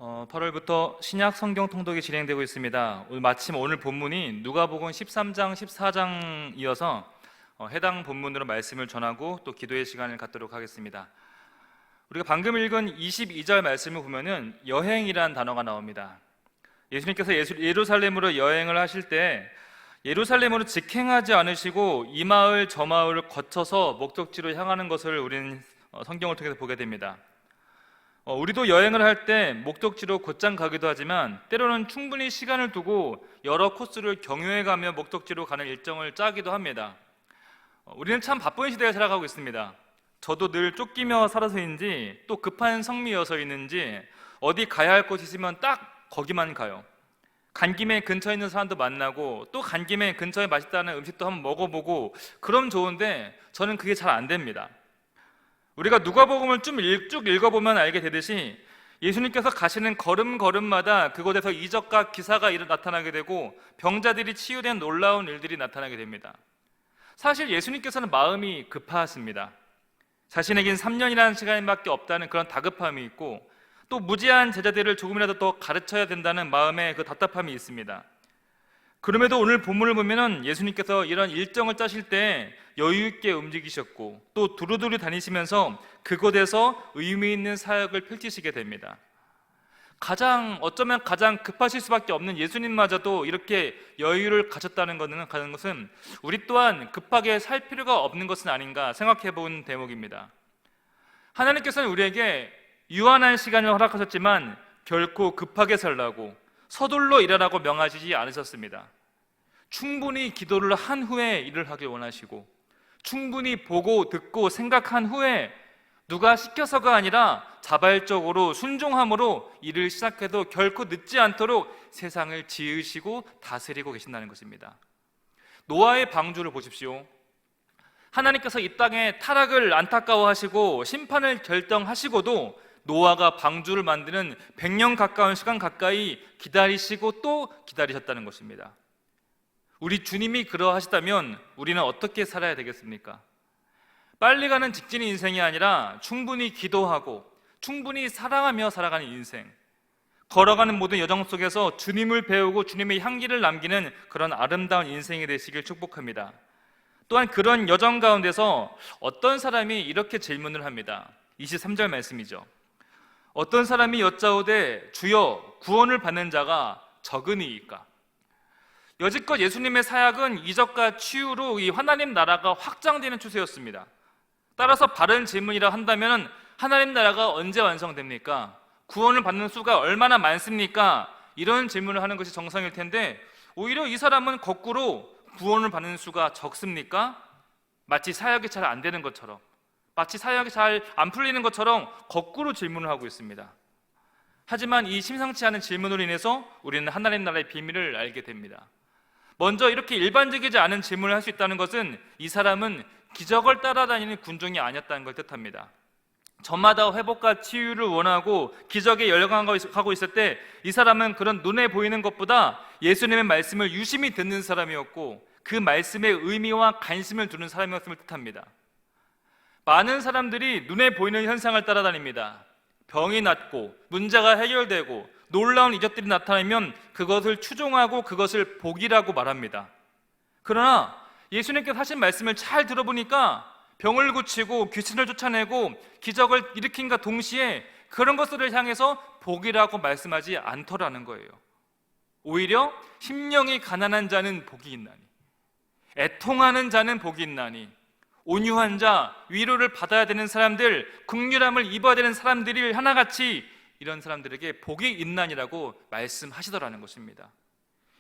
8월부터 신약 성경 통독이 진행되고 있습니다. 마침 오늘 본문이 누가복음 13장, 14장이어서 해당 본문으로 말씀을 전하고 또 기도의 시간을 갖도록 하겠습니다. 우리가 방금 읽은 22절 말씀을 보면은 여행이란 단어가 나옵니다. 예수님께서 예루살렘으로 여행을 하실 때 예루살렘으로 직행하지 않으시고 이 마을 저 마을을 거쳐서 목적지로 향하는 것을 우리는 성경을 통해서 보게 됩니다. 우리도 여행을 할 때 목적지로 곧장 가기도 하지만 때로는 충분히 시간을 두고 여러 코스를 경유해가며 목적지로 가는 일정을 짜기도 합니다. 우리는 참 바쁜 시대에 살아가고 있습니다. 저도 늘 쫓기며 살아서인지 또 급한 성미여서있는지 어디 가야 할 곳이 있으면 딱 거기만 가요. 간 김에 근처에 있는 사람도 만나고 또 간 김에 근처에 맛있다는 음식도 한번 먹어보고 그럼 좋은데 저는 그게 잘 안 됩니다. 우리가 누가복음을 쭉 읽어보면 알게 되듯이 예수님께서 가시는 걸음걸음마다 그곳에서 이적과 기사가 나타나게 되고 병자들이 치유된 놀라운 일들이 나타나게 됩니다. 사실 예수님께서는 마음이 급하십니다. 자신에겐 3년이라는 시간밖에 없다는 그런 다급함이 있고 또 무지한 제자들을 조금이라도 더 가르쳐야 된다는 마음의 그 답답함이 있습니다. 그럼에도 오늘 본문을 보면은 예수님께서 이런 일정을 짜실 때 여유 있게 움직이셨고 또 두루두루 다니시면서 그곳에서 의미 있는 사역을 펼치시게 됩니다. 어쩌면 가장 급하실 수밖에 없는 예수님마저도 이렇게 여유를 가졌다는 것은 우리 또한 급하게 살 필요가 없는 것은 아닌가 생각해 본 대목입니다. 하나님께서는 우리에게 유한한 시간을 허락하셨지만 결코 급하게 살라고 서둘러 일하라고 명하시지 않으셨습니다. 충분히 기도를 한 후에 일을 하길 원하시고 충분히 보고 듣고 생각한 후에 누가 시켜서가 아니라 자발적으로 순종함으로 일을 시작해도 결코 늦지 않도록 세상을 지으시고 다스리고 계신다는 것입니다. 노아의 방주를 보십시오. 하나님께서 이 땅의 타락을 안타까워하시고 심판을 결정하시고도 노아가 방주를 만드는 100년 가까운 시간 가까이 기다리시고 또 기다리셨다는 것입니다. 우리 주님이 그러하시다면 우리는 어떻게 살아야 되겠습니까? 빨리 가는 직진 인생이 아니라 충분히 기도하고 충분히 사랑하며 살아가는 인생, 걸어가는 모든 여정 속에서 주님을 배우고 주님의 향기를 남기는 그런 아름다운 인생이 되시길 축복합니다. 또한 그런 여정 가운데서 어떤 사람이 이렇게 질문을 합니다. 23절 말씀이죠. 어떤 사람이 여짜오되 주여 구원을 받는 자가 적으니이까? 여지껏 예수님의 사역은 이적과 치유로 이 하나님 나라가 확장되는 추세였습니다. 따라서 바른 질문이라 한다면 하나님 나라가 언제 완성됩니까? 구원을 받는 수가 얼마나 많습니까? 이런 질문을 하는 것이 정상일 텐데 오히려 이 사람은 거꾸로 구원을 받는 수가 적습니까? 마치 사역이 잘 안 되는 것처럼, 마치 사역이 잘 안 풀리는 것처럼 거꾸로 질문을 하고 있습니다. 하지만 이 심상치 않은 질문으로 인해서 우리는 하나님 나라의 비밀을 알게 됩니다. 먼저 이렇게 일반적이지 않은 질문을 할 수 있다는 것은 이 사람은 기적을 따라다니는 군종이 아니었다는 걸 뜻합니다. 저마다 회복과 치유를 원하고 기적에 열광하고 있을 때 이 사람은 그런 눈에 보이는 것보다 예수님의 말씀을 유심히 듣는 사람이었고 그 말씀의 의미와 관심을 두는 사람이었음을 뜻합니다. 많은 사람들이 눈에 보이는 현상을 따라다닙니다. 병이 낫고 문제가 해결되고 놀라운 이적들이 나타나면 그것을 추종하고 그것을 복이라고 말합니다. 그러나 예수님께서 하신 말씀을 잘 들어보니까 병을 고치고 귀신을 쫓아내고 기적을 일으킨과 동시에 그런 것들을 향해서 복이라고 말씀하지 않더라는 거예요. 오히려 심령이 가난한 자는 복이 있나니, 애통하는 자는 복이 있나니, 온유한 자, 위로를 받아야 되는 사람들, 긍휼함을 입어야 되는 사람들이 하나같이 이런 사람들에게 복이 있나니라고 말씀하시더라는 것입니다.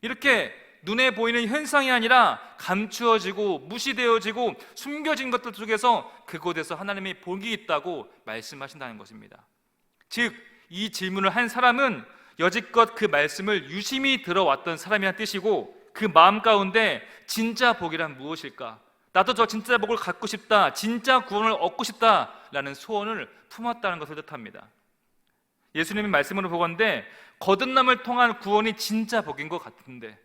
이렇게 눈에 보이는 현상이 아니라 감추어지고 무시되어지고 숨겨진 것들 속에서 그곳에서 하나님의 복이 있다고 말씀하신다는 것입니다. 즉, 이 질문을 한 사람은 여지껏 그 말씀을 유심히 들어왔던 사람이란 뜻이고 그 마음 가운데 진짜 복이란 무엇일까? 나도 저 진짜 복을 갖고 싶다, 진짜 구원을 얻고 싶다라는 소원을 품었다는 것을 뜻합니다. 예수님의 말씀으로 보건대 거듭남을 통한 구원이 진짜 복인 것 같은데,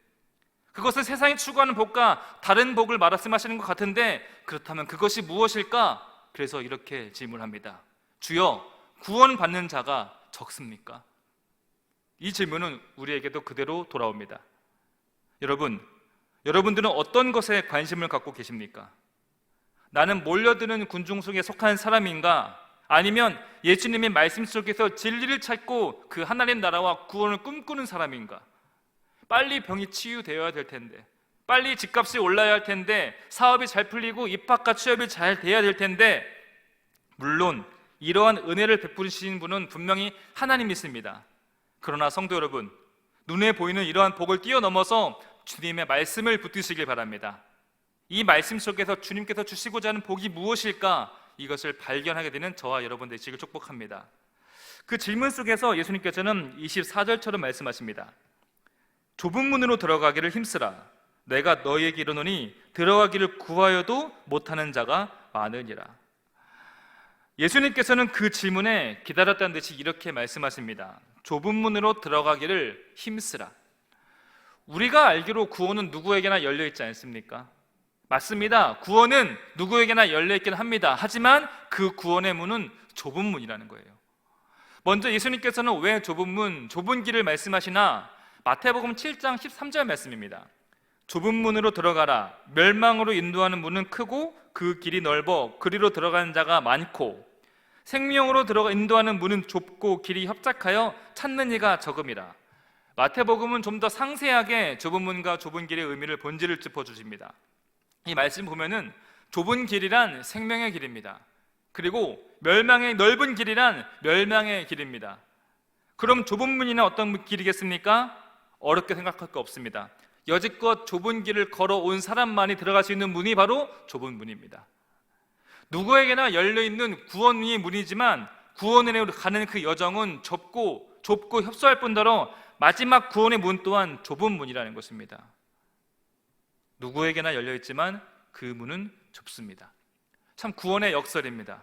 그것은 세상이 추구하는 복과 다른 복을 말씀하시는 것 같은데 그렇다면 그것이 무엇일까? 그래서 이렇게 질문합니다. 주여, 구원받는 자가 적습니까? 이 질문은 우리에게도 그대로 돌아옵니다. 여러분들은 어떤 것에 관심을 갖고 계십니까? 나는 몰려드는 군중 속에 속한 사람인가? 아니면 예수님의 말씀 속에서 진리를 찾고 그 하나님 나라와 구원을 꿈꾸는 사람인가? 빨리 병이 치유되어야 될 텐데, 빨리 집값이 올라야 할 텐데, 사업이 잘 풀리고 입학과 취업이 잘 돼야 될 텐데, 물론 이러한 은혜를 베푸시는 분은 분명히 하나님이십니다. 그러나 성도 여러분, 눈에 보이는 이러한 복을 뛰어넘어서 주님의 말씀을 붙드시길 바랍니다. 이 말씀 속에서 주님께서 주시고자 하는 복이 무엇일까? 이것을 발견하게 되는 저와 여러분 되시길 축복합니다. 그 질문 속에서 예수님께서는 24절처럼 말씀하십니다. 좁은 문으로 들어가기를 힘쓰라. 내가 너희에게 이르노니 들어가기를 구하여도 못하는 자가 많으니라. 예수님께서는 그 질문에 기다렸다는 듯이 이렇게 말씀하십니다. 좁은 문으로 들어가기를 힘쓰라. 우리가 알기로 구원은 누구에게나 열려있지 않습니까? 맞습니다. 구원은 누구에게나 열려있긴 합니다. 하지만 그 구원의 문은 좁은 문이라는 거예요. 먼저 예수님께서는 왜 좁은 문, 좁은 길을 말씀하시나? 마태복음 7장 13절 말씀입니다. 좁은 문으로 들어가라. 멸망으로 인도하는 문은 크고 그 길이 넓어 그리로 들어가는 자가 많고 생명으로 들어가 인도하는 문은 좁고 길이 협착하여 찾는 이가 적음이라. 마태복음은 좀 더 상세하게 좁은 문과 좁은 길의 의미를 본질을 짚어주십니다. 이 말씀 보면은 좁은 길이란 생명의 길입니다. 그리고 멸망의 넓은 길이란 멸망의 길입니다. 그럼 좁은 문이나 어떤 길이겠습니까? 어렵게 생각할 거 없습니다. 여지껏 좁은 길을 걸어온 사람만이 들어갈 수 있는 문이 바로 좁은 문입니다. 누구에게나 열려있는 구원의 문이지만 구원에 가는 그 여정은 좁고 협소할 뿐더러 마지막 구원의 문 또한 좁은 문이라는 것입니다. 누구에게나 열려있지만 그 문은 좁습니다. 참 구원의 역설입니다.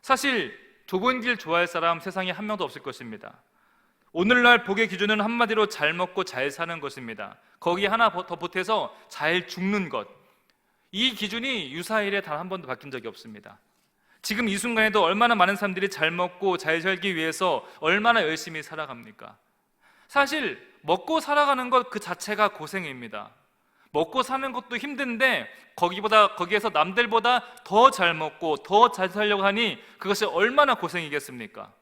사실 좁은 길 좋아할 사람 세상에 한 명도 없을 것입니다. 오늘날 복의 기준은 한마디로 잘 먹고 잘 사는 것입니다. 거기에 하나 더 보태서 잘 죽는 것. 이 기준이 유사일에 단 한 번도 바뀐 적이 없습니다. 지금 이 순간에도 얼마나 많은 사람들이 잘 먹고 잘 살기 위해서 얼마나 열심히 살아갑니까? 사실 먹고 살아가는 것 그 자체가 고생입니다. 먹고 사는 것도 힘든데 거기에서 남들보다 더 잘 먹고 더 잘 살려고 하니 그것이 얼마나 고생이겠습니까?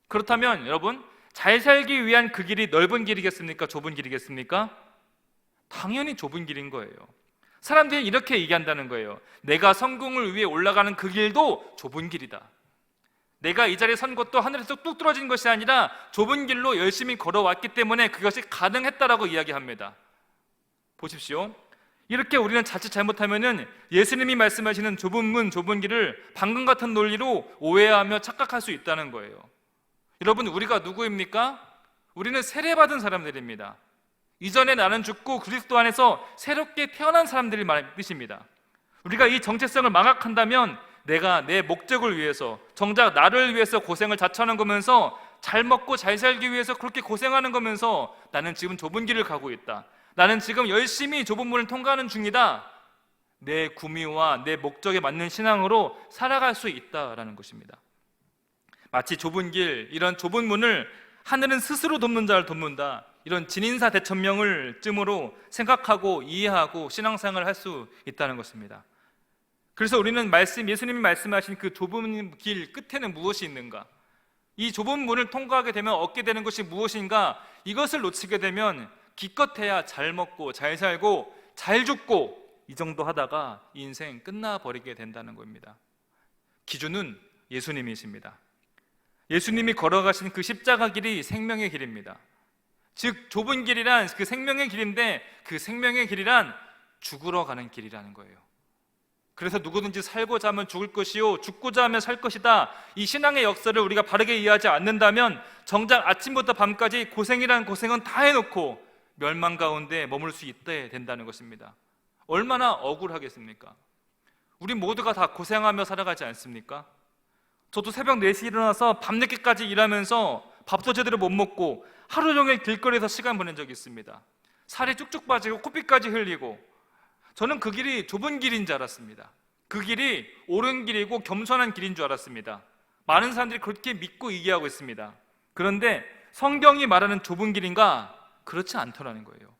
그렇다면 여러분, 잘 살기 위한 그 길이 넓은 길이겠습니까? 좁은 길이겠습니까? 당연히 좁은 길인 거예요. 사람들이 이렇게 얘기한다는 거예요. 내가 성공을 위해 올라가는 그 길도 좁은 길이다. 내가 이 자리에 선 것도 하늘에서 뚝 떨어진 것이 아니라 좁은 길로 열심히 걸어왔기 때문에 그것이 가능했다라고 이야기합니다. 보십시오. 이렇게 우리는 자칫 잘못하면은 예수님이 말씀하시는 좁은 문, 좁은 길을 방금 같은 논리로 오해하며 착각할 수 있다는 거예요. 여러분, 우리가 누구입니까? 우리는 세례받은 사람들입니다. 이전에 나는 죽고 그리스도 안에서 새롭게 태어난 사람들이 말하는 뜻입니다. 우리가 이 정체성을 망각한다면 내가 내 목적을 위해서, 정작 나를 위해서 고생을 자처하는 거면서 잘 먹고 잘 살기 위해서 그렇게 고생하는 거면서 나는 지금 좁은 길을 가고 있다. 나는 지금 열심히 좁은 문을 통과하는 중이다. 내 구미와 내 목적에 맞는 신앙으로 살아갈 수 있다라는 것입니다. 마치 좁은 길, 이런 좁은 문을 하늘은 스스로 돕는 자를 돕는다, 이런 진인사 대천명을 쯤으로 생각하고 이해하고 신앙생활을 할 수 있다는 것입니다. 그래서 우리는 예수님이 말씀하신 그 좁은 길 끝에는 무엇이 있는가? 이 좁은 문을 통과하게 되면 얻게 되는 것이 무엇인가? 이것을 놓치게 되면 기껏해야 잘 먹고 잘 살고 잘 죽고 이 정도 하다가 인생 끝나버리게 된다는 겁니다. 기준은 예수님이십니다. 예수님이 걸어가신 그 십자가 길이 생명의 길입니다. 즉 좁은 길이란 그 생명의 길인데 그 생명의 길이란 죽으러 가는 길이라는 거예요. 그래서 누구든지 살고자 하면 죽을 것이요 죽고자 하면 살 것이다. 이 신앙의 역사를 우리가 바르게 이해하지 않는다면 정작 아침부터 밤까지 고생이란 고생은 다 해놓고 멸망 가운데 머물 수 있게 된다는 것입니다. 얼마나 억울하겠습니까? 우리 모두가 다 고생하며 살아가지 않습니까? 저도 새벽 4시에 일어나서 밤늦게까지 일하면서 밥도 제대로 못 먹고 하루 종일 길거리에서 시간 보낸 적이 있습니다. 살이 쭉쭉 빠지고 코피까지 흘리고, 저는 그 길이 좁은 길인 줄 알았습니다. 그 길이 옳은 길이고 겸손한 길인 줄 알았습니다. 많은 사람들이 그렇게 믿고 이해하고 있습니다. 그런데 성경이 말하는 좁은 길인가? 그렇지 않더라는 거예요.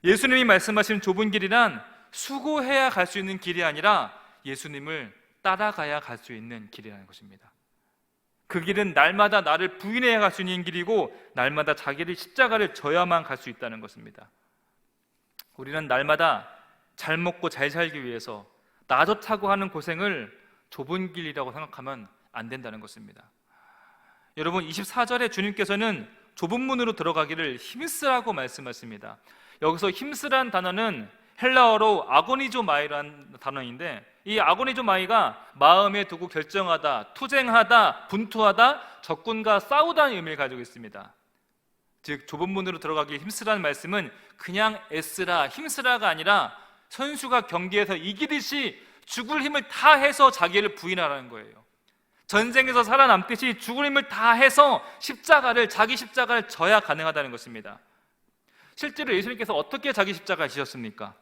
예수님이 말씀하신 좁은 길이란 수고해야 갈 수 있는 길이 아니라 예수님을 따라가야 갈 수 있는 길이라는 것입니다. 그 길은 날마다 나를 부인해야 갈 수 있는 길이고 날마다 자기를 십자가를 져야만 갈 수 있다는 것입니다. 우리는 날마다 잘 먹고 잘 살기 위해서 나 좋다고 하는 고생을 좁은 길이라고 생각하면 안 된다는 것입니다. 여러분, 24절에 주님께서는 좁은 문으로 들어가기를 힘쓰라고 말씀하십니다. 여기서 힘쓰란 단어는 헬라어로 아고니조마이라는 단어인데, 이 아고니조마이가 마음에 두고 결정하다, 투쟁하다, 분투하다, 적군과 싸우다는 의미를 가지고 있습니다. 즉 좁은 문으로 들어가기 힘쓰라는 말씀은 그냥 애쓰라, 힘쓰라가 아니라 선수가 경기에서 이기듯이 죽을 힘을 다해서 자기를 부인하라는 거예요. 전쟁에서 살아남듯이 죽을 힘을 다해서 자기 십자가를 져야 가능하다는 것입니다. 실제로 예수님께서 어떻게 자기 십자가를 지셨습니까?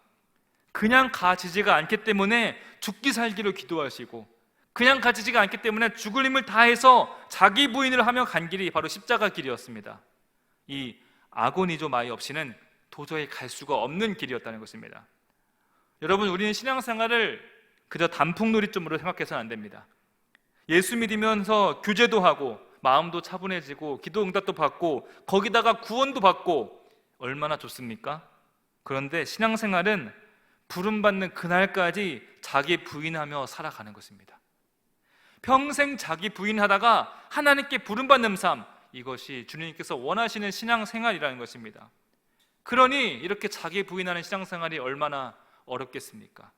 그냥 가지지가 않기 때문에 죽기 살기로 기도하시고, 그냥 가지지가 않기 때문에 죽을 힘을 다해서 자기 부인을 하며 간 길이 바로 십자가 길이었습니다. 이 아고니조마이 없이는 도저히 갈 수가 없는 길이었다는 것입니다. 여러분, 우리는 신앙생활을 그저 단풍놀이점으로 생각해서는 안 됩니다. 예수 믿으면서 교제도 하고 마음도 차분해지고 기도 응답도 받고 거기다가 구원도 받고 얼마나 좋습니까? 그런데 신앙생활은 부름받는 그날까지 자기 부인하며 살아가는 것입니다. 평생 자기 부인하다가 하나님께 부름받는 삶, 이것이 주님께서 원하시는 신앙생활이라는 것입니다. 그러니 이렇게 자기 부인하는 신앙생활이 얼마나 어렵겠습니까?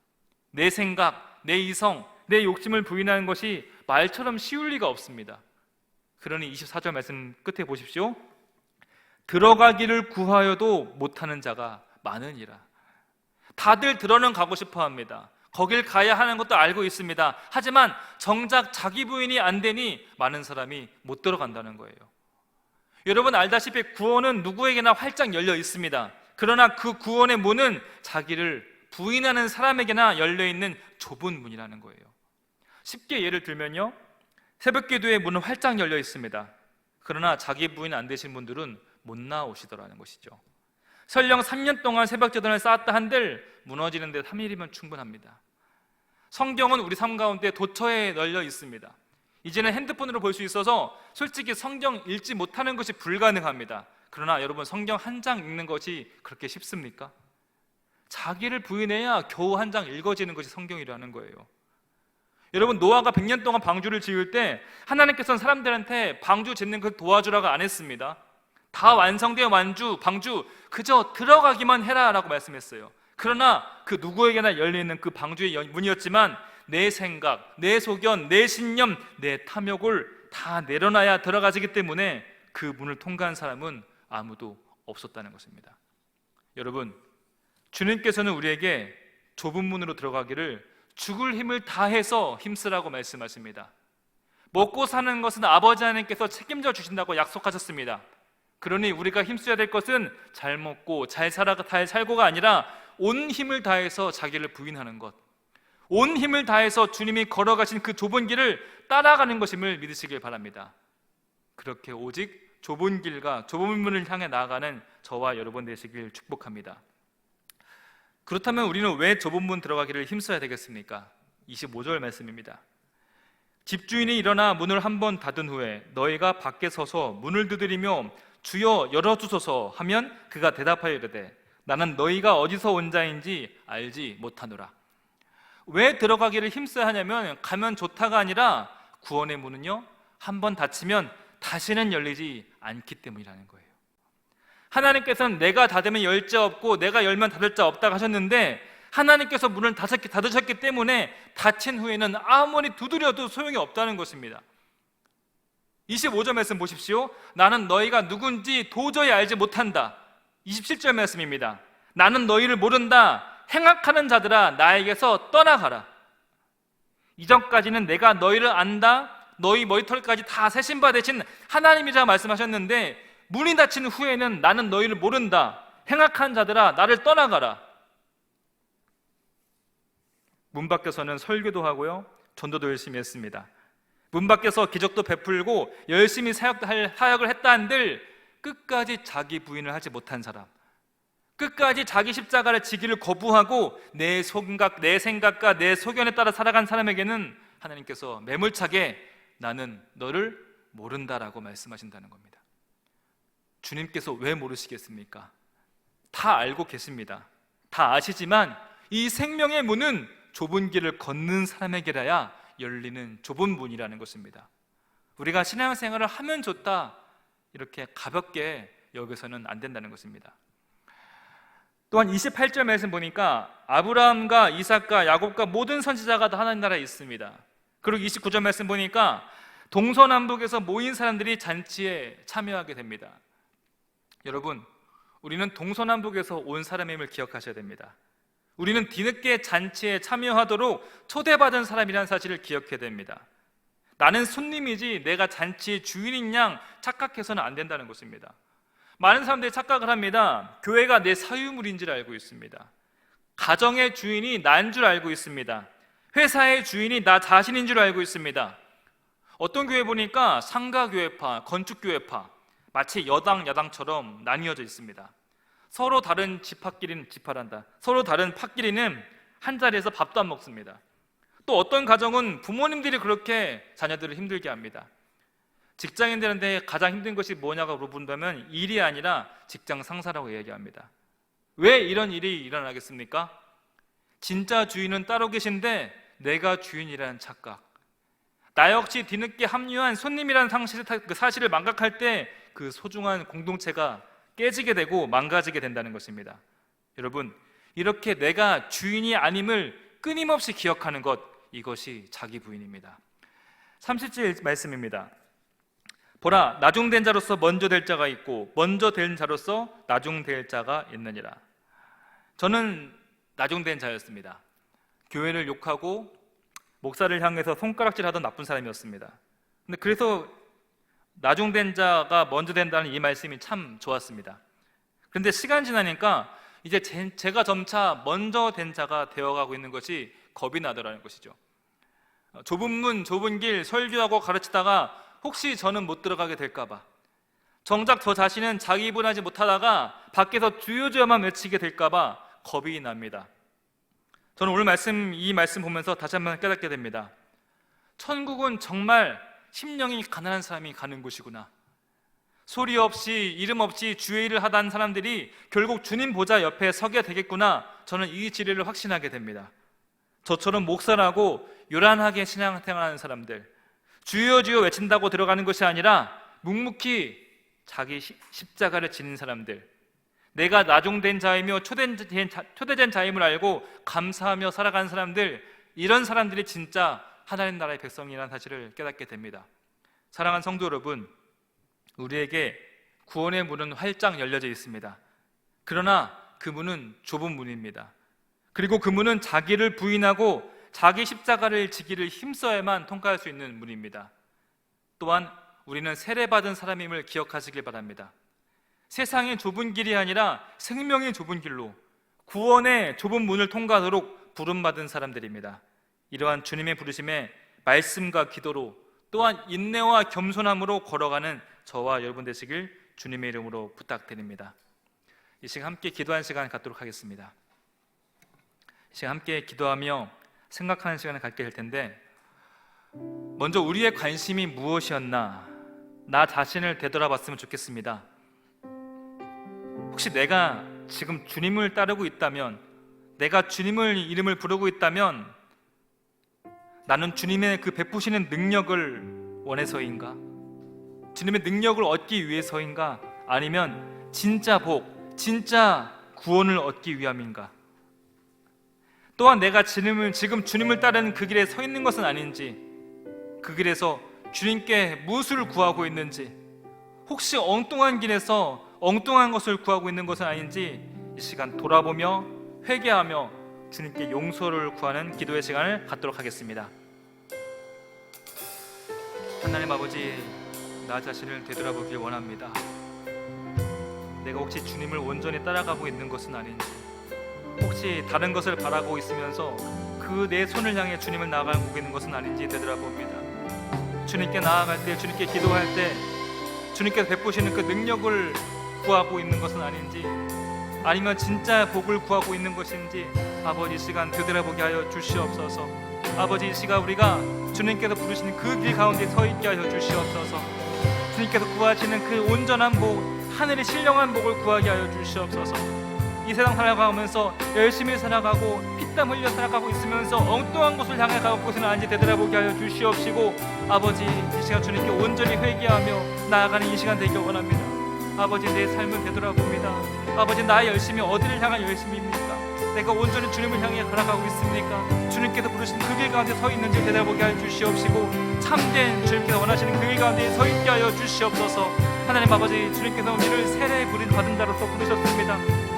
내 생각, 내 이성, 내 욕심을 부인하는 것이 말처럼 쉬울 리가 없습니다. 그러니 24절 말씀 끝에 보십시오. 들어가기를 구하여도 못하는 자가 많으니라. 다들 들어는 가고 싶어 합니다. 거길 가야 하는 것도 알고 있습니다. 하지만 정작 자기 부인이 안 되니 많은 사람이 못 들어간다는 거예요. 여러분 알다시피 구원은 누구에게나 활짝 열려 있습니다. 그러나 그 구원의 문은 자기를 부인하는 사람에게나 열려있는 좁은 문이라는 거예요. 쉽게 예를 들면요, 새벽기도의 문은 활짝 열려 있습니다. 그러나 자기 부인 안 되신 분들은 못 나오시더라는 것이죠. 설령 3년 동안 새벽기도를 쌓았다 한들 무너지는 데 3일이면 충분합니다. 성경은 우리 삶 가운데 도처에 널려 있습니다. 이제는 핸드폰으로 볼 수 있어서 솔직히 성경 읽지 못하는 것이 불가능합니다. 그러나 여러분, 성경 한 장 읽는 것이 그렇게 쉽습니까? 자기를 부인해야 겨우 한 장 읽어지는 것이 성경이라는 거예요. 여러분, 노아가 100년 동안 방주를 지을 때 하나님께서는 사람들한테 방주 짓는 걸 도와주라고 안 했습니다. 다 완성된 방주 그저 들어가기만 해라 라고 말씀했어요. 그러나 그 누구에게나 열려있는 그 방주의 문이었지만 내 생각, 내 소견, 내 신념, 내 탐욕을 다 내려놔야 들어가지기 때문에 그 문을 통과한 사람은 아무도 없었다는 것입니다. 여러분, 주님께서는 우리에게 좁은 문으로 들어가기를 죽을 힘을 다해서 힘쓰라고 말씀하십니다. 먹고 사는 것은 아버지 하나님께서 책임져 주신다고 약속하셨습니다. 그러니 우리가 힘써야 될 것은 잘 먹고 잘 살고가 아니라 온 힘을 다해서 자기를 부인하는 것, 온 힘을 다해서 주님이 걸어가신 그 좁은 길을 따라가는 것임을 믿으시길 바랍니다. 그렇게 오직 좁은 길과 좁은 문을 향해 나아가는 저와 여러분 되시길 축복합니다. 그렇다면 우리는 왜 좁은 문 들어가기를 힘써야 되겠습니까? 25절 말씀입니다. 집주인이 일어나 문을 한번 닫은 후에 너희가 밖에 서서 문을 두드리며 주여 열어주소서 하면 그가 대답하여 이르되 나는 너희가 어디서 온 자인지 알지 못하노라. 왜 들어가기를 힘써야 하냐면 가면 좋다가 아니라 구원의 문은요, 한번 닫히면 다시는 열리지 않기 때문이라는 거예요. 하나님께서는 내가 닫으면 열 자 없고 내가 열면 닫을 자 없다고 하셨는데 하나님께서 문을 닫으셨기 때문에 닫힌 후에는 아무리 두드려도 소용이 없다는 것입니다. 25절 말씀 보십시오. 나는 너희가 누군지 도저히 알지 못한다. 27절 말씀입니다. 나는 너희를 모른다. 행악하는 자들아 나에게서 떠나가라. 이전까지는 내가 너희를 안다. 너희 머리털까지 다 세신 바 되신 하나님이라 말씀하셨는데 문이 닫힌 후에는 나는 너희를 모른다. 행악한 자들아 나를 떠나가라. 문 밖에서는 설교도 하고요, 전도도 열심히 했습니다. 문 밖에서 기적도 베풀고 열심히 사역을 했다 한들 끝까지 자기 부인을 하지 못한 사람, 끝까지 자기 십자가를 지기를 거부하고 내 생각과 내 소견에 따라 살아간 사람에게는 하나님께서 매몰차게 나는 너를 모른다라고 말씀하신다는 겁니다. 주님께서 왜 모르시겠습니까? 다 알고 계십니다. 다 아시지만 이 생명의 문은 좁은 길을 걷는 사람에게라야 열리는 좁은 문이라는 것입니다. 우리가 신앙생활을 하면 좋다 이렇게 가볍게 여기서는 안 된다는 것입니다. 또한 28절 말씀 보니까 아브라함과 이삭과 야곱과 모든 선지자가 다 하나님 나라에 있습니다. 그리고 29절 말씀 보니까 동서남북에서 모인 사람들이 잔치에 참여하게 됩니다. 여러분, 우리는 동서남북에서 온 사람임을 기억하셔야 됩니다. 우리는 뒤늦게 잔치에 참여하도록 초대받은 사람이라는 사실을 기억해야 됩니다. 나는 손님이지 내가 잔치의 주인인 양 착각해서는 안 된다는 것입니다. 많은 사람들이 착각을 합니다. 교회가 내 사유물인 줄 알고 있습니다. 가정의 주인이 나인 줄 알고 있습니다. 회사의 주인이 나 자신인 줄 알고 있습니다. 어떤 교회 보니까 상가교회파, 건축교회파, 마치 여당, 야당처럼 나뉘어져 있습니다. 서로 다른 집합끼리는 집합한다. 서로 다른 팥끼리는 한 자리에서 밥도 안 먹습니다. 또 어떤 가정은 부모님들이 그렇게 자녀들을 힘들게 합니다. 직장인들한테 가장 힘든 것이 뭐냐고 물어본다면 일이 아니라 직장 상사라고 얘기합니다. 왜 이런 일이 일어나겠습니까? 진짜 주인은 따로 계신데 내가 주인이라는 착각, 나 역시 뒤늦게 합류한 손님이라는 사실을 망각할 때 그 소중한 공동체가 깨지게 되고 망가지게 된다는 것입니다. 여러분, 이렇게 내가 주인이 아님을 끊임없이 기억하는 것, 이것이 자기 부인입니다. 30절 말씀입니다. 보라, 나중된 자로서 먼저 될 자가 있고 먼저 된 자로서 나중될 자가 있느니라. 저는 나중된 자였습니다. 교회를 욕하고 목사를 향해서 손가락질하던 나쁜 사람이었습니다. 근데 그래서 나중된 자가 먼저 된다는 이 말씀이 참 좋았습니다. 그런데 시간 지나니까 이제 제가 점차 먼저 된 자가 되어가고 있는 것이 겁이 나더라는 것이죠. 좁은 문, 좁은 길 설교하고 가르치다가 혹시 저는 못 들어가게 될까봐, 정작 저 자신은 자기 분하지 못하다가 밖에서 주여주여만 외치게 될까봐 겁이 납니다. 저는 오늘 이 말씀 보면서 다시 한번 깨닫게 됩니다. 천국은 정말 심령이 가난한 사람이 가는 곳이구나. 소리 없이 이름 없이 주의 일을 하던 사람들이 결국 주님 보좌 옆에 서게 되겠구나. 저는 이 진리를 확신하게 됩니다. 저처럼 목사라고 요란하게 신앙생활하는 사람들, 주여 주여 외친다고 들어가는 것이 아니라 묵묵히 자기 십자가를 지닌 사람들, 내가 나중된 자이며 초대된 자임을 알고 감사하며 살아가는 사람들, 이런 사람들이 진짜 하나님 나라의 백성이라는 사실을 깨닫게 됩니다. 사랑하는 성도 여러분, 우리에게 구원의 문은 활짝 열려져 있습니다. 그러나 그 문은 좁은 문입니다. 그리고 그 문은 자기를 부인하고 자기 십자가를 지기를 힘써야만 통과할 수 있는 문입니다. 또한 우리는 세례받은 사람임을 기억하시길 바랍니다. 세상의 좁은 길이 아니라 생명의 좁은 길로 구원의 좁은 문을 통과하도록 부름받은 사람들입니다. 이러한 주님의 부르심에 말씀과 기도로 또한 인내와 겸손함으로 걸어가는 저와 여러분 되시길 주님의 이름으로 부탁드립니다. 이 시간 함께 기도하는 시간 갖도록 하겠습니다. 이 시간 함께 기도하며 생각하는 시간을 갖게 될 텐데, 먼저 우리의 관심이 무엇이었나 나 자신을 되돌아봤으면 좋겠습니다. 혹시 내가 지금 주님을 따르고 있다면, 내가 주님을 이름을 부르고 있다면 나는 주님의 그 베푸시는 능력을 원해서인가? 주님의 능력을 얻기 위해서인가? 아니면 진짜 복, 진짜 구원을 얻기 위함인가? 또한 내가 지금 주님을 따르는 그 길에 서 있는 것은 아닌지, 그 길에서 주님께 무엇을 구하고 있는지, 혹시 엉뚱한 길에서 엉뚱한 것을 구하고 있는 것은 아닌지 이 시간 돌아보며 회개하며 주님께 용서를 구하는 기도의 시간을 갖도록 하겠습니다. 하나님 아버지, 나 자신을 되돌아보길 원합니다. 내가 혹시 주님을 온전히 따라가고 있는 것은 아닌지, 혹시 다른 것을 바라고 있으면서 그 내 손을 향해 주님을 나아가고 있는 것은 아닌지 되돌아봅니다. 주님께 나아갈 때, 주님께 기도할 때 주님께서 베푸시는 그 능력을 구하고 있는 것은 아닌지, 아니면 진짜 복을 구하고 있는 것인지 아버지 이 시간 되돌아보게 하여 주시옵소서. 아버지 이 시간 우리가 주님께서 부르시는 그 길 가운데 서 있게 하여 주시옵소서. 주님께서 구하시는 그 온전한 복, 하늘의 신령한 복을 구하게 하여 주시옵소서. 이 세상 살아가면서 열심히 살아가고 피땀 흘려 살아가고 있으면서 엉뚱한 곳을 향해 가고 곳은 아닌지 되돌아보게 하여 주시옵시고, 아버지 이 시간 주님께 온전히 회개하며 나아가는 이 시간 되길 원합니다. 아버지 내 삶을 되돌아봅니다. 아버지 나의 열심이 어디를 향한 열심입니까? 내가 온전히 주님을 향해 걸어가고 있습니까? 주님께서 부르신 그 길 가운데 서 있는지 되돌아보게 하여 주시옵시고, 참된 주님께서 원하시는 그 길 가운데 서 있게 하여 주시옵소서. 하나님 아버지, 주님께서 우리를 세례 받은 자로서 부르셨습니다.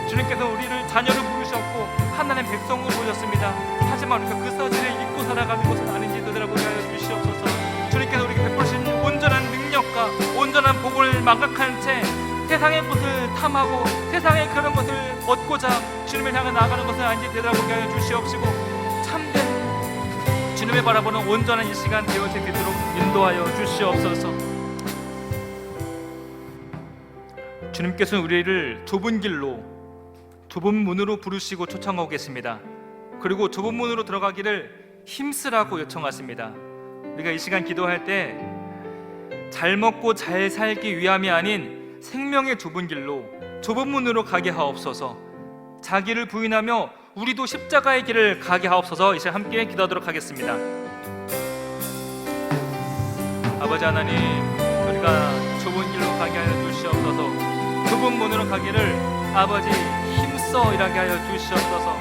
주님께서 우리를 자녀로 부르셨고 하나님 백성으로 부르셨습니다. 하지만 우리가 그 사실을 잊고 살아가는 것은 아닌지 되돌아보게 하여 주시옵소서. 주님께서 우리에게 베푸신 온전한 능력과 온전한 복을 망각한 채 세상의 것을 탐하고 세상의 그런 것을 얻고자 주님을 향해 나아가는 것은 아닌지 되돌아보게 하여 주시옵시고, 참된 주님을 바라보는 온전한 이 시간 되어질 수 있도록 인도하여 주시옵소서. 주님께서는 우리를 좁은 길로, 좁은 문으로 부르시고 초청하고 계십니다. 그리고 좁은 문으로 들어가기를 힘쓰라고 요청하십니다. 우리가 이 시간 기도할 때 잘 먹고 잘 살기 위함이 아닌 생명의 좁은 길로, 좁은 문으로 가게 하옵소서. 자기를 부인하며 우리도 십자가의 길을 가게 하옵소서. 이제 함께 기도하도록 하겠습니다. 아버지 하나님, 우리가 좁은 길로 가게 하여 주시옵소서. 좁은 문으로 가기를 아버지 힘써 일하게 하여 주시옵소서.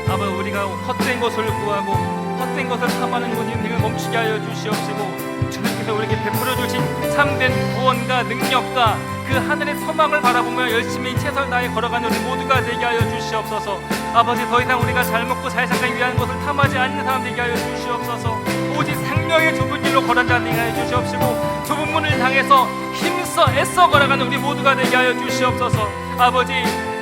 아버지 우리가 헛된 것을 구하고 헛된 것을 탐하는 인생을 멈추게 하여 주시옵시고, 주님께서 우리에게 베풀어 주신 참된 구원과 능력과 그 하늘의 소망을 바라보며 열심히 최선을 다해 걸어가는 우리 모두가 되게 하여 주시옵소서. 아버지 더 이상 우리가 잘 먹고 잘 살기 위한 것을 탐하지 않는 사람 되게 하여 주시옵소서. 오직 생명의 좁은 길로 걸어가게 되게 하여 주시옵시고, 좁은 문을 향해서 힘써 애써 걸어가는 우리 모두가 되게 하여 주시옵소서. 아버지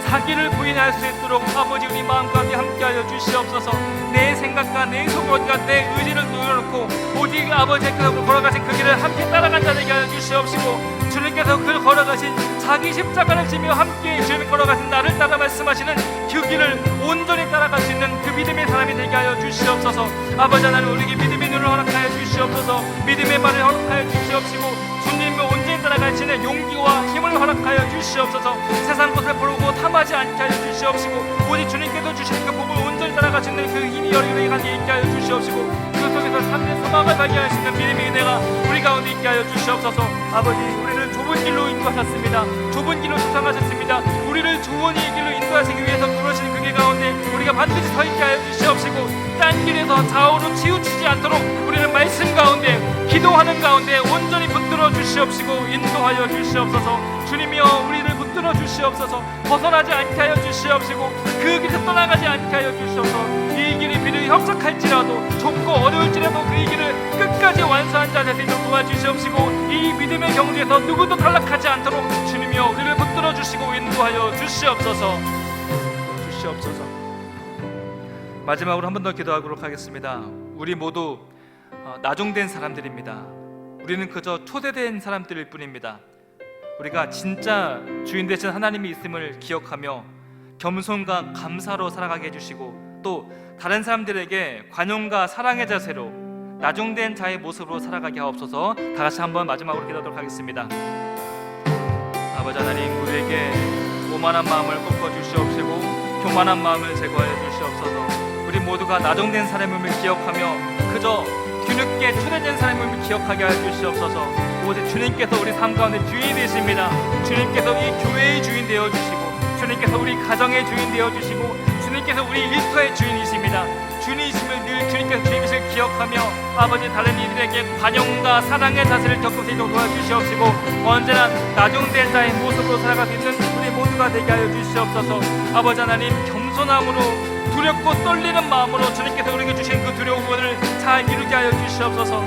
자기를 부인할 수 있도록 아버지 우리 마음 가운데 함께하여 주시옵소서. 내 생각과 내 소원과 내 의지를 놓여놓고 오직 아버지께서 걸어가신 그 길을 함께 따라간 자 되게 하여 주시옵시고, 주님께서 그 걸어가신 자기 십자가를 지며 함께 주님이 걸어가신 나를 따라 말씀하시는 그 길을 온전히 따라갈 수 있는 그 믿음의 사람이 되게 하여 주시옵소서. 아버지 하나님 우리에게 믿음의 눈을 허락하여 주시옵소서. 믿음의 발을 허락하여 주시옵시고, 주님을 온전히 따라가시는 용기와 힘을 허락하여 주시옵소서. 세상 것을 보고 탐하지 않게 하여 주시옵시고, 오직 주님께서 주신 그 복을 온전히 따라가시는 그 힘이 여러분에게 가게 있게 하여 주시옵시고, 그 속에서 참된 소망을 발견할 수 있는 믿음의 은혜가 우리 가운데 있게 하여 주시옵소서. 아버지 우리를 좁은 길로 인도하셨습니다. 좁은 길로 초청하셨습니다. 우리를 좋은 이 길로 인도하시기 위해서 부르신 그 길 가운데 우리가 반드시 서 있게 하여 주시옵시고, 딴 길에서 좌우로 치우치지 않도록 우리는 말씀 가운데 기도하는 가운데 온전히 붙들어 주시옵시고 인도하여 주시옵소서. 주님이여 우리를 붙들어 주시옵소서. 벗어나지 않게 하여 주시옵시고, 그 길에서 떠나가지 않게 하여 주시옵소서. 이 길이 비록 협착할지라도 좁고 어려울지라도 그 길을 끝까지 완수한 자 되시도록 도와주시옵시고, 이 믿음의 경주에서 누구도 탈락하지 않도록 주님이여 우리를 붙들어 주시고 인도하여 주시옵소서. 마지막으로 한 번 더 기도하도록 하겠습니다. 우리 모두 나종된 사람들입니다. 우리는 그저 초대된 사람들일 뿐입니다. 우리가 진짜 주인 되신 하나님이 있음을 기억하며 겸손과 감사로 살아가게 해주시고, 또 다른 사람들에게 관용과 사랑의 자세로 나종된 자의 모습으로 살아가게 하옵소서. 다 같이 한번 마지막으로 기도하도록 하겠습니다. 아버지 하나님, 우리에게 오만한 마음을 꺾어 주시옵시고 교만한 마음을 제거하여 주시옵소서. 우리 모두가 나종된 사람임을 기억하며 그저 뒤늦게 초대된 사람임을 기억하게 하여 주시옵소서. 오직 주님께서 우리 삶 가운데 주인이 되십니다. 주님께서 이 교회의 주인 되어주시고, 주님께서 우리 가정의 주인 되어주시고, 주님께서 우리 일터의 주인이십니다. 주님이심을 늘 주님께서 주님이심을 기억하며 아버지 다른 이들에게 관용과 사랑의 자세를 겪을 수 있도록 도와주시옵시고, 언제나 나종된 자의 모습으로 살아갈 수 있는 우리 모두가 되게 하여 주시옵소서. 아버지 하나님, 겸손함으로 두렵고 떨리는 마음으로 주님께서 우리에게 주신 그 두려움을 잘 이루게 하여 주시옵소서.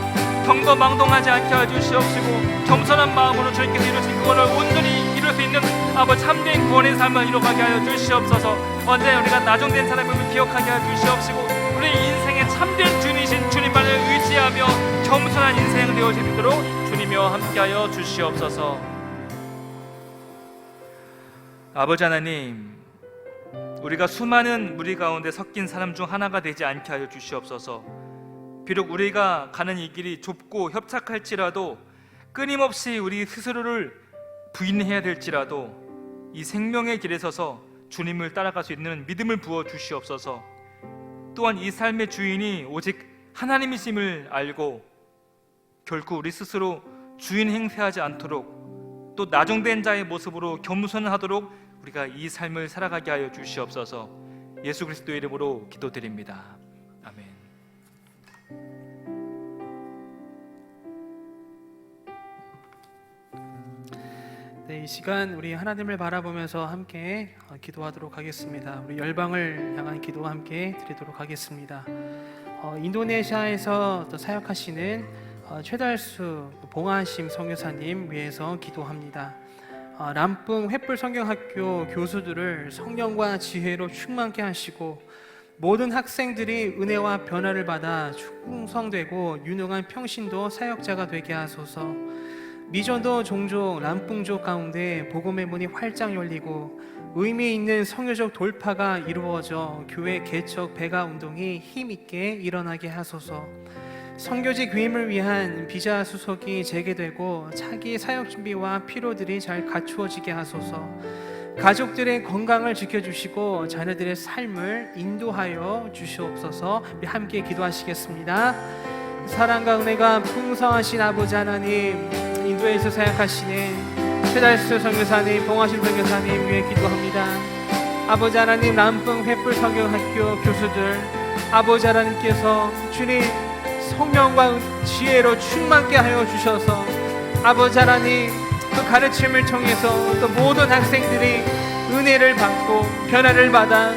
경거망동하지 않게 하여 주시옵시고, 겸손한 마음으로 주님께서 이루신 그거를 온전히 이룰 수 있는 아버지 참된 구원의 삶을 이루어가게 하여 주시옵소서. 언제나 우리가 나종된 사람임을 기억하게 하여 주시옵시고, 우리 인생의 참된 주님이신 주님만을 의지하며 겸손한 인생 되어지도록 주님이여 함께하여 주시옵소서. 아버지 하나님, 우리가 수많은 무리 가운데 섞인 사람 중 하나가 되지 않게 하여 주시옵소서. 비록 우리가 가는 이 길이 좁고 협착할지라도, 끊임없이 우리 스스로를 부인해야 될지라도 이 생명의 길에 서서 주님을 따라갈 수 있는 믿음을 부어 주시옵소서. 또한 이 삶의 주인이 오직 하나님이심을 알고 결코 우리 스스로 주인 행세하지 않도록, 또 나중된 자의 모습으로 겸손하도록 우리가 이 삶을 살아가게 하여 주시옵소서. 예수 그리스도의 이름으로 기도드립니다. 아멘. 네, 이 시간 우리 하나님을 바라보면서 함께 기도하도록 하겠습니다. 우리 열방을 향한 기도 함께 드리도록 하겠습니다. 인도네시아에서 또 사역하시는 최달수 봉하심 선교사님 위해서 기도합니다. 람뿡 횃불 성경학교 교수들을 성령과 지혜로 충만케 하시고 모든 학생들이 은혜와 변화를 받아 충성되고 유능한 평신도 사역자가 되게 하소서. 미전도 종족 람뿡족 가운데 복음의 문이 활짝 열리고 의미 있는 성교적 돌파가 이루어져 교회 개척 배가 운동이 힘있게 일어나게 하소서. 선교지 귀임을 위한 비자 수속이 재개되고 차기 사역 준비와 필요들이 잘 갖추어지게 하소서. 가족들의 건강을 지켜주시고 자녀들의 삶을 인도하여 주시옵소서. 우리 함께 기도하시겠습니다. 사랑과 은혜가 풍성하신 아버지 하나님, 인도에서 사역하시는 최달수 선교사님, 봉하심 선교사님 위해 기도합니다. 아버지 하나님, 람뿡 횃불 성경학교 교수들, 아버지 하나님께서 주님 성령과 지혜로 충만케 하여 주셔서 아버지 하나님 그 가르침을 통해서 또 모든 학생들이 은혜를 받고 변화를 받아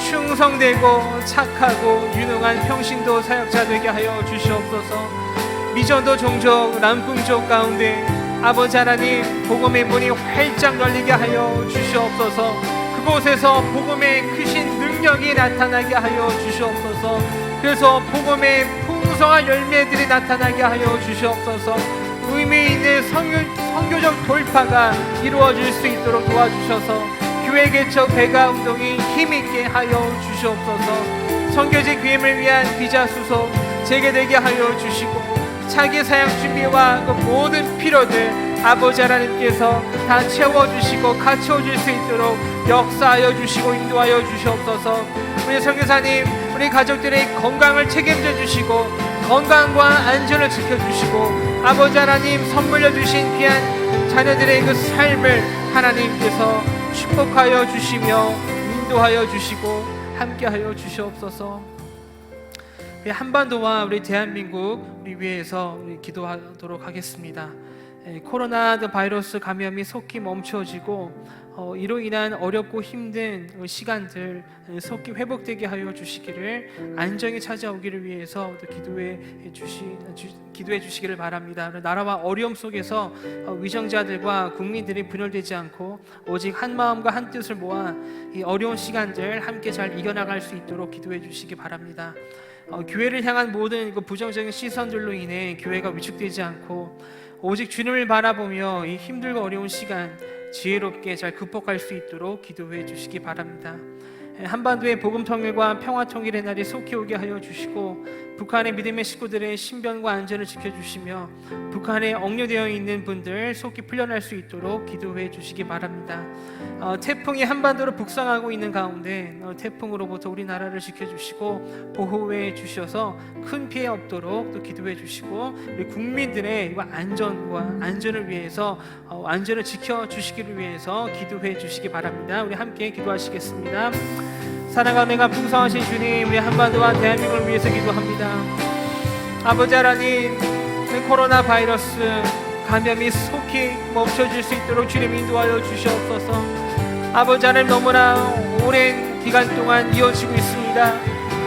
충성되고 착하고 유능한 평신도 사역자 되게 하여 주시옵소서. 미전도 종족 람뿡족 가운데 아버지 하나님 복음의 문이 활짝 열리게 하여 주시옵소서. 그곳에서 복음의 크신 능력이 나타나게 하여 주시옵소서. 그래서 복음의 풍성한 열매들이 나타나게 하여 주시옵소서. 의미 있는 선교적 돌파가 이루어질 수 있도록 도와주셔서 교회 개척 배가 운동이 힘있게 하여 주시옵소서. 선교지 귀임을 위한 비자 수속 재개되게 하여 주시고 차기 사역 준비와 그 모든 필요들 아버지 하나님께서 다 채워주시고 갖춰줄 수 있도록 역사하여 주시고 인도하여 주시옵소서. 우리 선교사님, 우리 가족들의 건강을 책임져 주시고 건강과 안전을 지켜주시고 아버지 하나님 선물려 주신 귀한 자녀들의 그 삶을 하나님께서 축복하여 주시며 인도하여 주시고 함께하여 주시옵소서. 우리 한반도와 우리 대한민국 우리 위해서 우리 기도하도록 하겠습니다. 코로나 바이러스 감염이 속히 멈춰지고 이로 인한 어렵고 힘든 시간들 속히 회복되게 하여 주시기를, 안정이 찾아오기를 위해서 또 기도해 주시기를 바랍니다. 나라와 어려움 속에서 위정자들과 국민들이 분열되지 않고 오직 한 마음과 한 뜻을 모아 이 어려운 시간들 함께 잘 이겨나갈 수 있도록 기도해 주시기 바랍니다. 교회를 향한 모든 부정적인 시선들로 인해 교회가 위축되지 않고 오직 주님을 바라보며 이 힘들고 어려운 시간 지혜롭게 잘 극복할 수 있도록 기도해 주시기 바랍니다. 한반도의 복음 통일과 평화 통일의 날이 속히 오게 하여 주시고 북한의 믿음의 식구들의 신변과 안전을 지켜주시며 북한에 억류되어 있는 분들 속히 풀려날 수 있도록 기도해 주시기 바랍니다. 태풍이 한반도로 북상하고 있는 가운데 태풍으로부터 우리나라를 지켜주시고 보호해 주셔서 큰 피해 없도록 또 기도해 주시고 우리 국민들의 안전과 안전을 위해서 안전을 지켜주시기를 위해서 기도해 주시기 바랍니다. 우리 함께 기도하시겠습니다. 사랑과 은혜가 풍성하신 주님, 우리 한반도와 대한민국을 위해서 기도합니다. 아버지 하나님, 코로나 바이러스 감염이 속히 멈춰질 수 있도록 주님 인도하여 주시옵소서. 아버지 하나님, 너무나 오랜 기간 동안 이어지고 있습니다.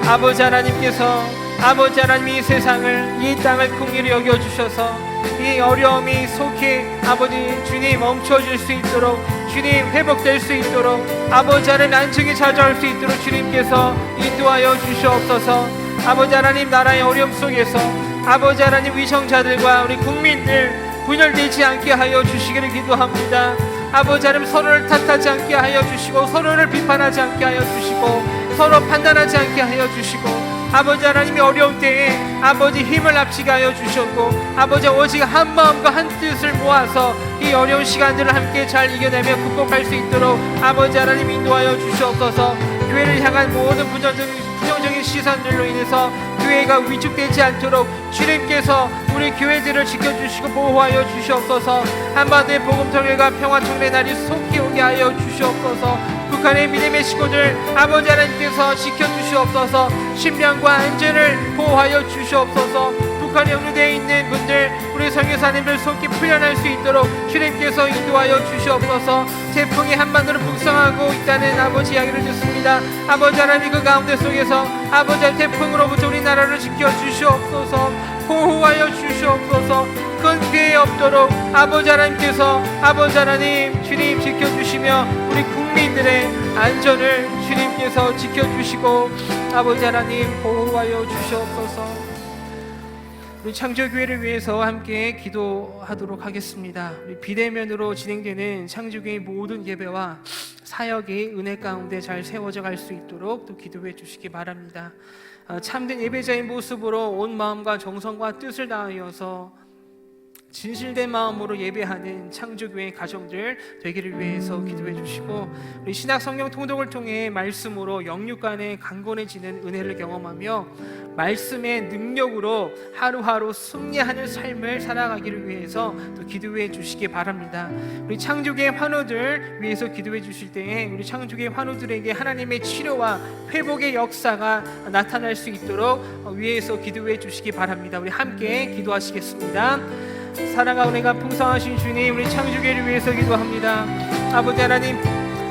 아버지 하나님께서 아버지 하나님 이 세상을, 이 땅을 긍휼히 여겨주셔서 이 어려움이 속히 아버지 주님 멈춰질 수 있도록, 주님 회복될 수 있도록, 아버지 하나님 안정이 찾아올 수 있도록 주님께서 인도하여 주시옵소서. 아버지 하나님, 나라의 어려움 속에서 아버지 하나님 위정자들과 우리 국민들 분열되지 않게 하여 주시기를 기도합니다. 아버지 하나님 서로를 탓하지 않게 하여 주시고 서로를 비판하지 않게 하여 주시고 서로 판단하지 않게 하여 주시고 아버지 하나님이 어려운 때에 아버지 힘을 합치게 하여 주셨고 아버지 오직 한 마음과 한 뜻을 모아서 이 어려운 시간들을 함께 잘 이겨내며 극복할 수 있도록 아버지 하나님 인도하여 주시옵소서. 교회를 향한 모든 부정적인 시선들로 인해서 교회가 위축되지 않도록 주님께서 우리 교회들을 지켜주시고 보호하여 주시옵소서. 한반도의 복음통일과 평화통일의 날이 속히 오게 하여 주시옵소서. 북한의 믿음의 식구들 아버지 하나님께서 지켜주시옵소서. 신병과 안전을 보호하여 주시옵소서. 북한에 영류되어 있는 분들 우리 선교사님들 속히 풀려날 수 있도록 주님께서 인도하여 주시옵소서. 태풍이 한반도를 북상하고 있다는 아버지 이야기를 듣습니다. 아버지 하나님 그 가운데 속에서 아버지 태풍으로부터 우리나라를 지켜주시옵소서. 보호하여 주시옵소서. 큰 피해 없도록 아버지 하나님께서 아버지 하나님 주님 지켜주시며 우리 국민들의 안전을 주님께서 지켜주시고 아버지 하나님 보호하여 주시옵소서. 우리 창조교회를 위해서 함께 기도하도록 하겠습니다. 우리 비대면으로 진행되는 창조교회 모든 예배와 사역이 은혜 가운데 잘 세워져 갈 수 있도록 또 기도해 주시기 바랍니다. 참된 예배자의 모습으로 온 마음과 정성과 뜻을 다하여서 진실된 마음으로 예배하는 창조교회 가정들 되기를 위해서 기도해 주시고 우리 신약 성경 통독을 통해 말씀으로 영육 간에 강건해지는 은혜를 경험하며 말씀의 능력으로 하루하루 승리하는 삶을 살아가기를 위해서 또 기도해 주시기 바랍니다. 우리 창조교회 환우들 위해서 기도해 주실 때에 우리 창조교회 환우들에게 하나님의 치료와 회복의 역사가 나타날 수 있도록 위해서 기도해 주시기 바랍니다. 우리 함께 기도하시겠습니다. 사랑과 은혜가 풍성하신 주님, 우리 창조교회를 위해서 기도합니다. 아버지 하나님,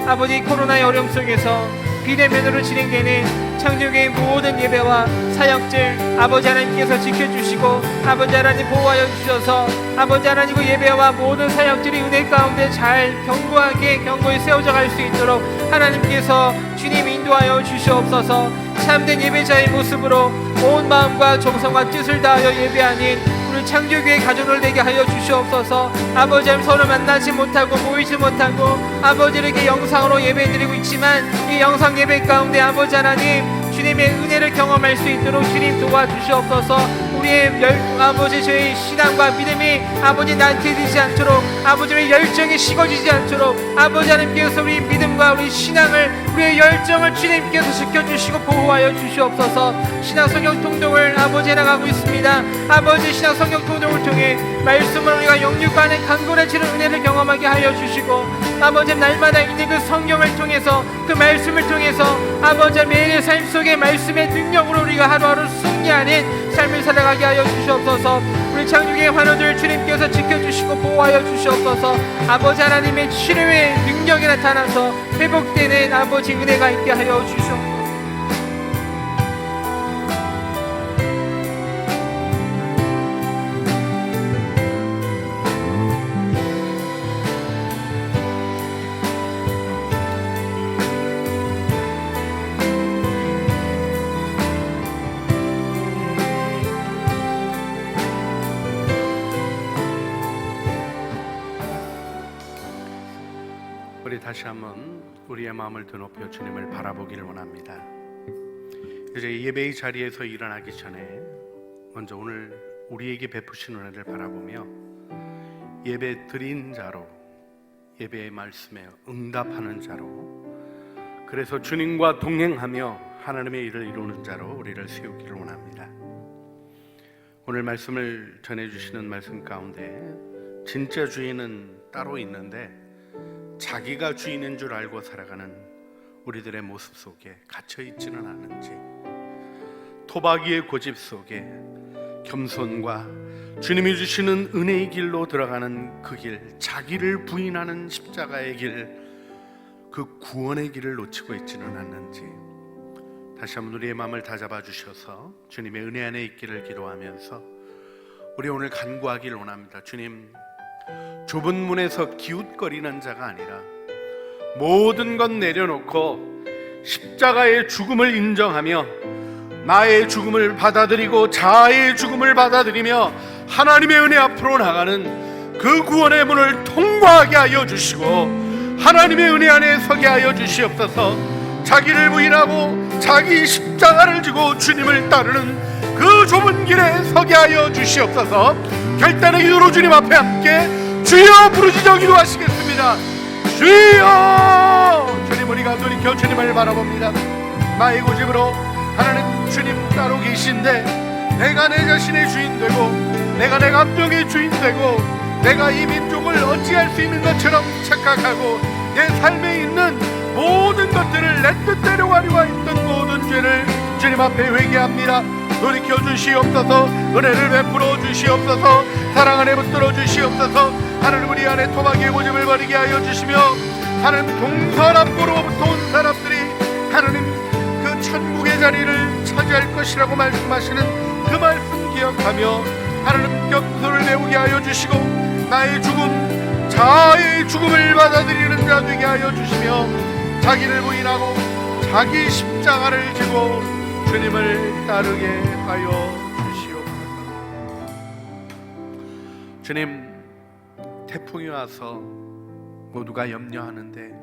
아버지 코로나의 어려움 속에서 비대면으로 진행되는 창조교회 모든 예배와 사역들 아버지 하나님께서 지켜주시고 아버지 하나님 보호하여 주셔서 아버지 하나님 그 예배와 모든 사역들이 은혜 가운데 잘 견고히 세워져 갈 수 있도록 하나님께서 주님 인도하여 주시옵소서. 참된 예배자의 모습으로 온 마음과 정성과 뜻을 다하여 예배하는 우리 창조교회 가족을 되게 하여 주시옵소서. 아버지 하나님 서로 만나지 못하고 모이지 못하고 아버지에게 영상으로 예배드리고 있지만 이 영상 예배 가운데 아버지 하나님 주님의 은혜를 경험할 수 있도록 주님 도와주시옵소서. 우리의 아버지 저희 신앙과 믿음이 아버지 나태해지지 않도록 아버지의 열정이 식어지지 않도록 아버지 하나님께서 우리 믿음과 우리 신앙을 우리의 열정을 주님께서 지켜주시고 보호하여 주시옵소서. 신앙 성경 통독을 아버지 해나가고 있습니다. 아버지 신앙 성경 통독을 통해 말씀을 우리가 영육 간에 강건해지는 은혜를 경험하게 하여 주시고 아버지 날마다 있는 그 성경을 통해서 그 말씀을 통해서 아버지 매일의 삶 속에 말씀의 능력으로 우리가 하루하루 승리하는 삶을 살아가게 하여 주시옵소서. 우리 창조교회 환우들 주님께서 지켜주시고 보호하여 주시옵소서. 아버지 하나님의 치료의 능력이 나타나서 회복되는 아버지 은혜가 있게 하여 주시옵소서. 우리 다시 한번 우리의 마음을 드높여 주님을 바라보기를 원합니다. 이제 예배의 자리에서 일어나기 전에 먼저 오늘 우리에게 베푸신 은혜를 바라보며 예배 드린 자로 예배의 말씀에 응답하는 자로 그래서 주님과 동행하며 하나님의 일을 이루는 자로 우리를 세우기를 원합니다. 오늘 말씀을 전해주시는 말씀 가운데 진짜 주인은 따로 있는데 자기가 주인인 줄 알고 살아가는 우리들의 모습 속에 갇혀 있지는 않은지, 토박이의 고집 속에 겸손과 주님이 주시는 은혜의 길로 들어가는 그 길, 자기를 부인하는 십자가의 길, 그 구원의 길을 놓치고 있지는 않는지 다시 한번 우리의 마음을 다잡아 주셔서 주님의 은혜 안에 있기를 기도하면서 우리 오늘 간구하기를 원합니다. 주님, 좁은 문에서 기웃거리는 자가 아니라 모든 것 내려놓고 십자가의 죽음을 인정하며 나의 죽음을 받아들이고 자아의 죽음을 받아들이며 하나님의 은혜 앞으로 나가는 그 구원의 문을 통과하게 하여 주시고 하나님의 은혜 안에 서게 하여 주시옵소서. 자기를 부인하고 자기 십자가를 지고 주님을 따르는 그 좁은 길에 서게 하여 주시옵소서. 결단의 기도로 주님 앞에 함께 주여 부르짖어 기도하시겠습니다. 주여! 주님, 우리가 돌이켜 주님을 바라봅니다. 나의 고집으로 하나님 주님 따로 계신데 내가 내 자신의 주인 되고 내가 내 감정의 주인 되고 내가 이 민족을 어찌할 수 있는 것처럼 착각하고 내 삶에 있는 모든 것들을 내 뜻대로 하려고 했던 모든 죄를 주님 앞에 회개합니다. 돌이켜 주시옵소서. 은혜를 베풀어 주시옵소서. 사랑 안에 붙들어 주시옵소서. 하나님, 우리 안에 토막의 고집을 버리게 하여 주시며 하나님, 동서남북으로부터 온 사람들이 하나님 그 천국의 자리를 차지할 것이라고 말씀하시는 그 말씀 기억하며 하나님 겸손을 배우게 하여 주시고 나의 죽음, 자아의 죽음을 받아들이는 자 되게 하여 주시며 자기를 부인하고 자기 십자가를 지고 주님을 따르게 하여 주시옵소서. 주님, 태풍이 와서 모두가 염려하는데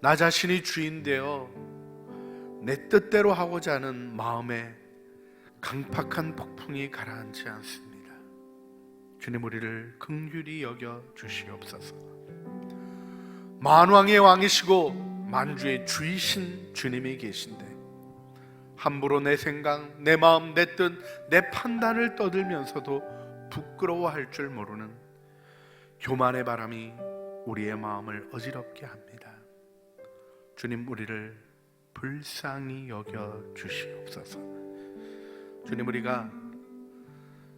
나 자신이 주인 되어 내 뜻대로 하고자 하는 마음에 강팍한 폭풍이 가라앉지 않습니다. 주님, 우리를 긍휼히 여겨 주시옵소서. 만왕의 왕이시고 만주의 주이신 주님이 계신데 함부로 내 생각, 내 마음, 내 뜻, 내 판단을 떠들면서도 부끄러워할 줄 모르는 교만의 바람이 우리의 마음을 어지럽게 합니다. 주님, 우리를 불쌍히 여겨 주시옵소서. 주님, 우리가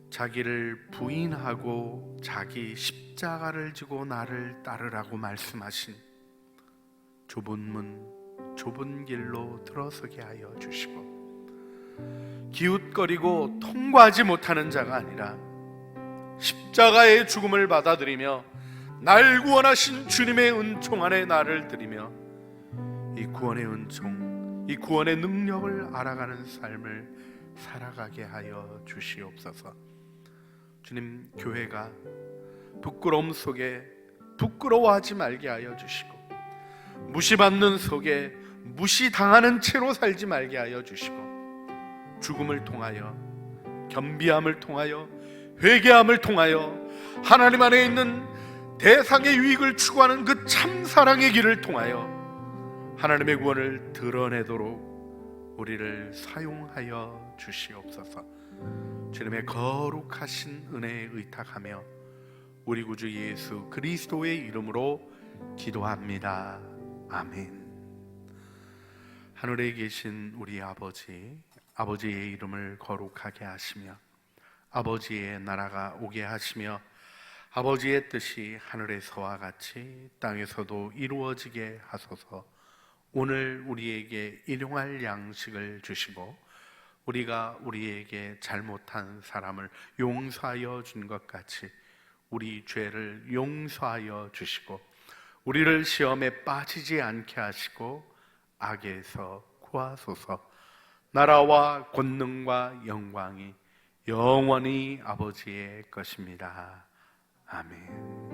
자기를 부인하고 자기 십자가를 지고 나를 따르라고 말씀하신 좁은 문, 좁은 길로 들어서게 하여 주시고 기웃거리고 통과하지 못하는 자가 아니라 십자가의 죽음을 받아들이며 날 구원하신 주님의 은총 안에 나를 드리며 이 구원의 은총, 이 구원의 능력을 알아가는 삶을 살아가게 하여 주시옵소서. 주님, 교회가 부끄러움 속에 부끄러워하지 말게 하여 주시고 무시받는 속에 무시당하는 채로 살지 말게 하여 주시고 죽음을 통하여 겸비함을 통하여 회개함을 통하여 하나님 안에 있는 대상의 유익을 추구하는 그 참사랑의 길을 통하여 하나님의 구원을 드러내도록 우리를 사용하여 주시옵소서. 주님의 거룩하신 은혜에 의탁하며 우리 구주 예수 그리스도의 이름으로 기도합니다. 아멘. 하늘에 계신 우리 아버지, 아버지의 이름을 거룩하게 하시며 아버지의 나라가 오게 하시며 아버지의 뜻이 하늘에서와 같이 땅에서도 이루어지게 하소서. 오늘 우리에게 일용할 양식을 주시고 우리가 우리에게 잘못한 사람을 용서하여 준 것 같이 우리 죄를 용서하여 주시고 우리를 시험에 빠지지 않게 하시고 악에서 구하소서. 나라와 권능과 영광이 영원히 아버지의 것입니다. 아멘.